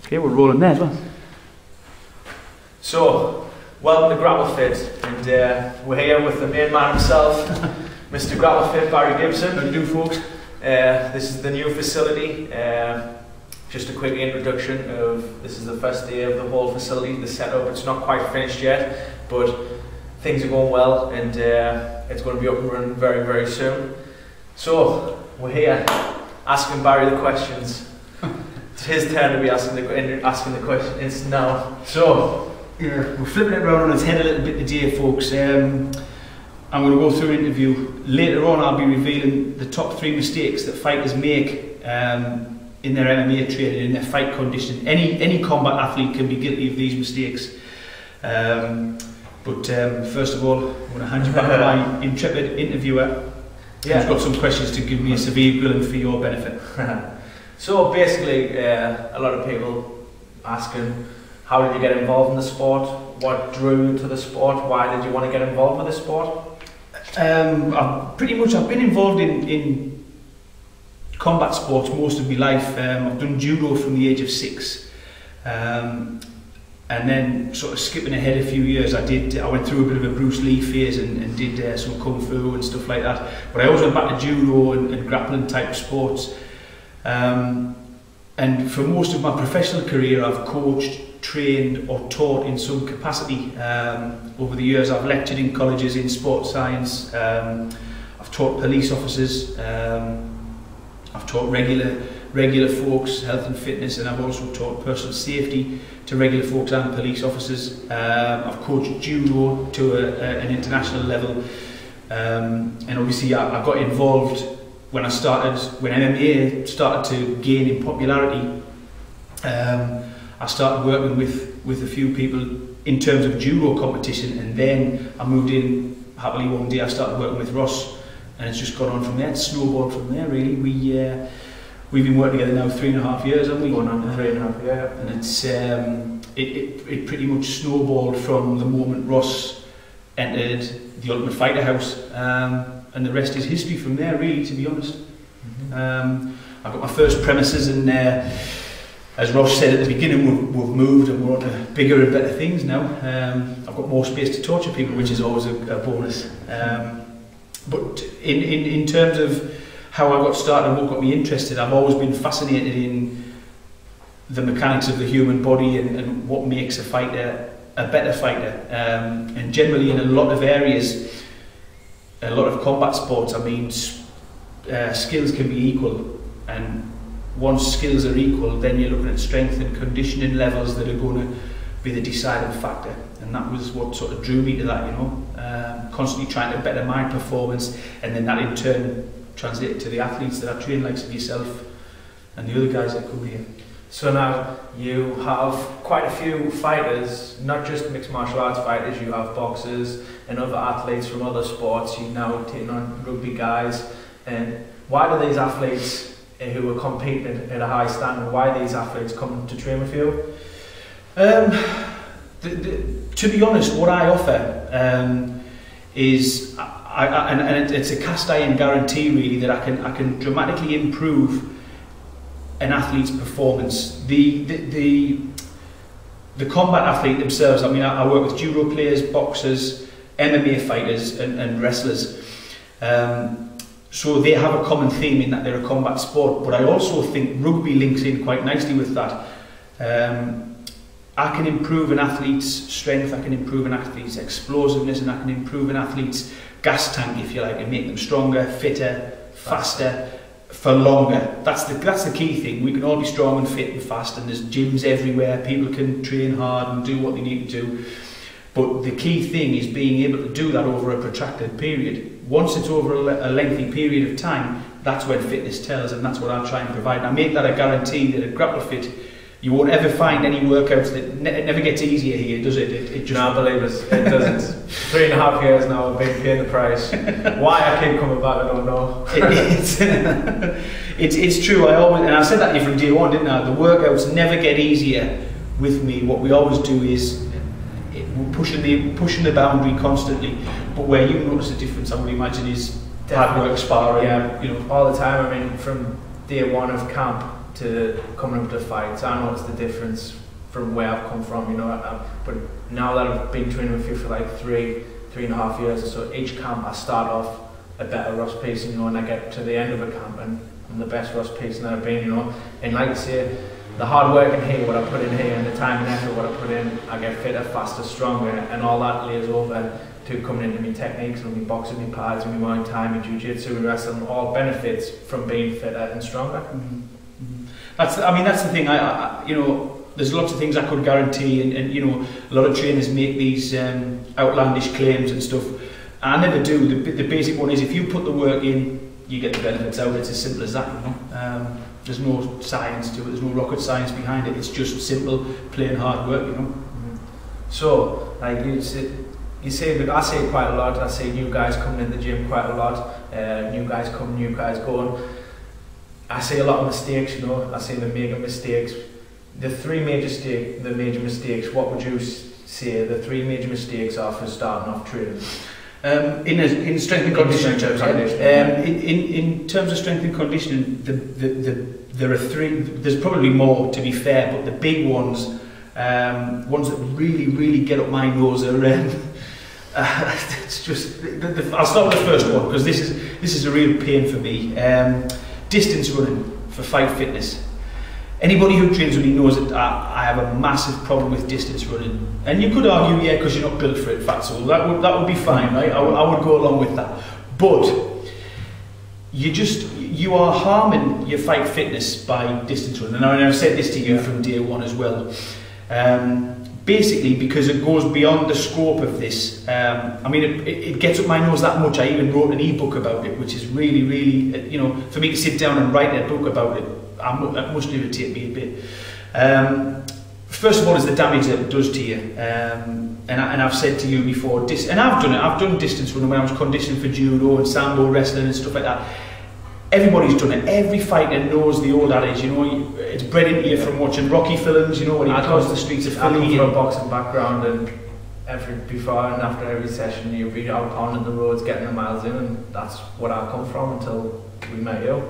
Okay, we're rolling there as well. So, welcome to Grapple Fit, and we're here with the main man himself, Mr. Grapple Fit, Barry Gibson. How do you do, folks? This is the new facility. Just a quick introduction of, this is the first day of the whole facility, the setup. It's not quite finished yet, but things are going well, and it's going to be up and running very, very soon. So, we're here asking Barry the questions. It's his turn to be asking the questions now. So, yeah, we're flipping it around on its head a little bit today, folks. I'm going to go through an interview. Later on, I'll be revealing the top 3 mistakes that fighters make in their MMA training, in their fight conditioning. Any combat athlete can be guilty of these mistakes. But first of all, I'm going to hand you back to my intrepid interviewer. Yeah. Who's got some questions to give me a severe grilling for your benefit. So basically, a lot of people asking, how did you get involved in the sport? What drew you to the sport? Why did you want to get involved with the sport? I've been involved in combat sports most of my life. I've done judo from the age of 6. And then, sort of skipping ahead a few years, I went through a bit of a Bruce Lee phase and did some kung fu and stuff like that. But I always went back to judo and grappling type sports. And for most of my professional career, I've coached, trained or taught in some capacity. Over the years, I've lectured in colleges in sports science. I've taught police officers. I've taught regular folks health and fitness, and I've also taught personal safety to regular folks and police officers. I've coached judo to an international level, and obviously I got involved when MMA started to gain in popularity. I started working with a few people in terms of judo competition, and then I moved in happily one day. I started working with Ross, and it's just gone on from there. It's snowballed from there, really. We've been working together now 3.5 years, haven't we? Going on 3.5 years, yeah. And it's it pretty much snowballed from the moment Ross entered the Ultimate Fighter House, and the rest is history from there, really, to be honest. I got my first premises, and as Ross said at the beginning, we've moved and we're on to bigger and better things now. I've got more space to torture people, which is always a bonus. But in terms of how I got started and what got me interested, I've always been fascinated in the mechanics of the human body and what makes a fighter a better fighter. And generally in a lot of areas, a lot of combat sports, I mean, skills can be equal, and once skills are equal, then you're looking at strength and conditioning levels that are going to be the deciding factor. And that was what sort of drew me to that, you know, constantly trying to better my performance, and then that in turn translated to the athletes that I train, like yourself and the other guys that come here. So now you have quite a few fighters, not just mixed martial arts fighters, you have boxers and other athletes from other sports. You've now taken on rugby guys. And why do these athletes who are competing at a high standard, why are these athletes come to train with you? To be honest, what I offer is, and it's a cast iron guarantee really, that I can dramatically improve an athlete's performance. The combat athlete themselves, I mean, I work with judo players, boxers, MMA fighters and wrestlers. So they have a common theme in that they're a combat sport, but I also think rugby links in quite nicely with that. I can improve an athlete's strength, I can improve an athlete's explosiveness, and I can improve an athlete's gas tank, if you like, and make them stronger, fitter, faster, for longer. That's the key thing. We can all be strong and fit and fast, and there's gyms everywhere, people can train hard and do what they need to do. But the key thing is being able to do that over a protracted period. Once it's over a lengthy period of time, that's when fitness tells, and that's what I try and provide. And I make that a guarantee that at Grapple Fit, you won't ever find any workouts that it never gets easier here, does it? It just... No, I believe it doesn't. 3.5 years now, I've been paying the price. Why I keep coming back, I don't know. It's true. And I said that to you from day one, didn't I? The workouts never get easier with me. What we always do is we're pushing the boundary constantly. But where you notice a difference, I would imagine, is hard work, sparring. Yeah, you know, all the time. I mean, from day one of camp to coming up to fights. I noticed the difference from where I've come from, you know. But now that I've been training with you for like 3.5 years or so, each camp I start off a better Ross Pearson, you know, and I get to the end of a camp and I'm the best Ross Pearson that I've been, you know. And like I say, the hard work in here, what I put in here, and the time and effort what I put in, I get fitter, faster, stronger, and all that lays over to coming into my techniques, and my boxing, my pads, and my Muay Thai, my Jiu-Jitsu, my wrestling, all benefits from being fitter and stronger. That's the thing. I you know, there's lots of things I could guarantee, and you know, a lot of trainers make these outlandish claims and stuff. I never do. The basic one is, if you put the work in, you get the benefits out. It's as simple as that, you know. There's no science to it, there's no rocket science behind it, it's just simple, plain hard work, you know. So, like you say that I say it quite a lot, I see new guys coming in the gym quite a lot, new guys come, new guys going. I see a lot of mistakes, you know, I see them making mistakes. The major mistakes, what would you say the 3 major mistakes are for starting off training? In strength and conditioning terms, in terms of strength and conditioning, there are 3. There's probably more, to be fair, but the big ones, ones that really get up my nose are. It's just. I'll start with the first one, because this is a real pain for me. Distance running for fight fitness. Anybody who trains with me knows that I have a massive problem with distance running, and you could argue, yeah, because you're not built for it, fatso. That would be fine, right? I would go along with that. But you are harming your fight fitness by distance running, and I've said this to you from day one as well. Basically, because it goes beyond the scope of this. I mean, it gets up my nose that much. I even wrote an ebook about it, which is really, you know, for me to sit down and write a book about it. That must irritate me a bit. First of all, is the damage that it does to you, and I've said to you before, and I've done it. I've done distance running when I was conditioning for judo and sambo wrestling and stuff like that. Everybody's done it. Every fighter knows the old adage. You know, it's bred into you from watching Rocky films. You know, when he goes the streets of Philly. I come from a boxing background, and before and after every session, you'll be out pounding the roads, getting the miles in, and that's what I come from until we met you.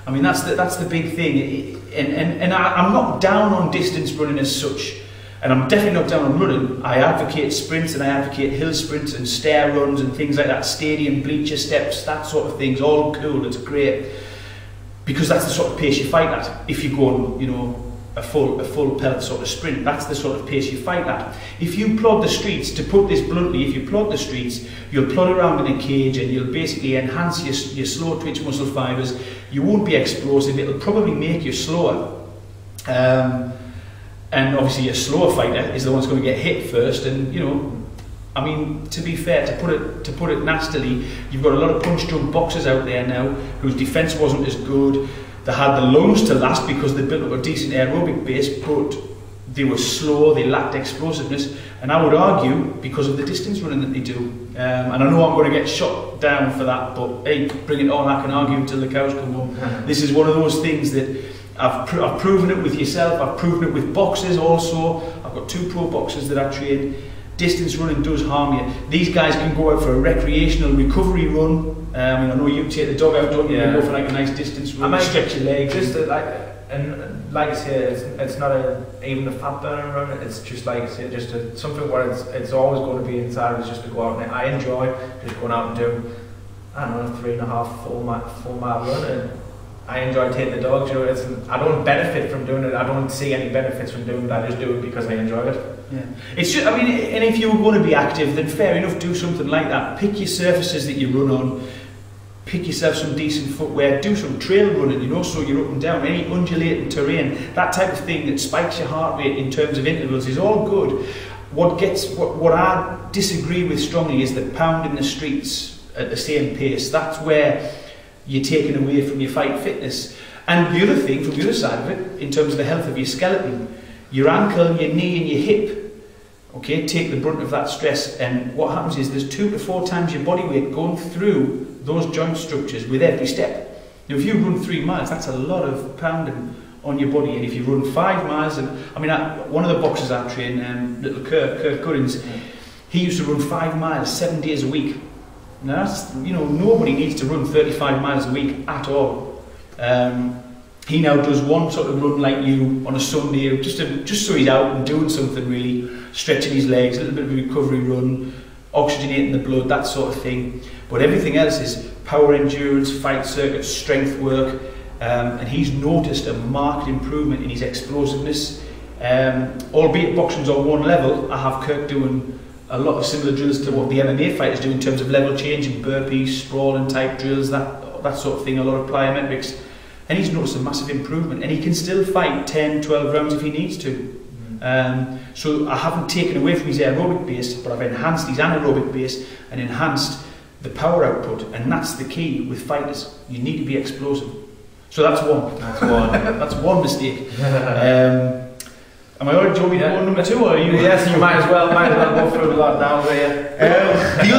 I mean, that's the big thing, and I'm not down on distance running as such, and I'm definitely not down on running. I advocate sprints, and I advocate hill sprints and stair runs and things like that, stadium bleacher steps, that sort of thing's all cool, it's great, because that's the sort of pace you fight at. If you go on, you know, a full pelt sort of sprint, that's the sort of pace you fight at. If you plod the streets, to put this bluntly, if you plod the streets, you'll plod around in a cage and you'll basically enhance your slow twitch muscle fibres. You won't be explosive, it'll probably make you slower. And obviously a slower fighter is the one that's going to get hit first, and you know, I mean, to be fair, to put it nastily, you've got a lot of punch drunk boxers out there now whose defence wasn't as good. They had the lungs to last because they built up a decent aerobic base, but they were slow, they lacked explosiveness, and I would argue because of the distance running that they do. And I know I'm going to get shot down for that, but hey, bring it on, I can argue until the cows come home. This is one of those things that I've proven it with yourself, I've proven it with boxers also. I've got 2 pro boxers that I train. Distance running does harm you. These guys can go out for a recreational recovery run. I mean, I know you take the dog out, don't you? Yeah. You go for like a nice distance run, stretch your legs. Just and like I say, it's not even a fat burning run. It's just like I say, just something where it's always going to be inside. It's just to go out and I enjoy just going out and do, I don't know, 3.5, 4 mile run. And I enjoy taking the dogs. You know, I don't benefit from doing it. I don't see any benefits from doing it. I just do it because I enjoy it. Yeah, it's just, I mean, and if you were going to be active, then fair enough, do something like that. Pick your surfaces that you run on, pick yourself some decent footwear, do some trail running, you know, so you're up and down, any undulating terrain, that type of thing that spikes your heart rate in terms of intervals is all good. What I disagree with strongly is that pounding the streets at the same pace, that's where you're taken away from your fight fitness. And the other thing, from the other side of it, in terms of the health of your skeleton, your ankle, your knee and your hip, okay, take the brunt of that stress, and what happens is there's 2 to 4 times your body weight going through those joint structures with every step. Now if you run 3 miles, that's a lot of pounding on your body, and if you run 5 miles, and I mean, one of the boxers I train, little Kirk Gullins, he used to run 5 miles 7 days a week. Now that's, you know, nobody needs to run 35 miles a week at all. he now does one sort of run like you on a Sunday, just so he's out and doing something really, stretching his legs, a little bit of a recovery run, oxygenating the blood, that sort of thing. But everything else is power endurance, fight circuit, strength work, and he's noticed a marked improvement in his explosiveness. Albeit boxing's on one level, I have Kirk doing a lot of similar drills to what the MMA fighters do in terms of level change and burpees, sprawling type drills, that sort of thing, a lot of plyometrics. And he's noticed a massive improvement, and he can still fight 10, 12 rounds if he needs to. So I haven't taken away from his aerobic base, but I've enhanced his anaerobic base and enhanced the power output, and that's the key with fighters. You need to be explosive. So that's one. That's one mistake. Am I already joking on number 2, or are you? Yes, you might as well go through that now. The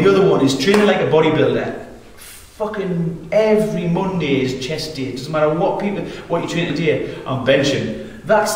other one is training like a bodybuilder. Fucking every Monday is chest day. Doesn't matter what you're training today, I'm benching. That's the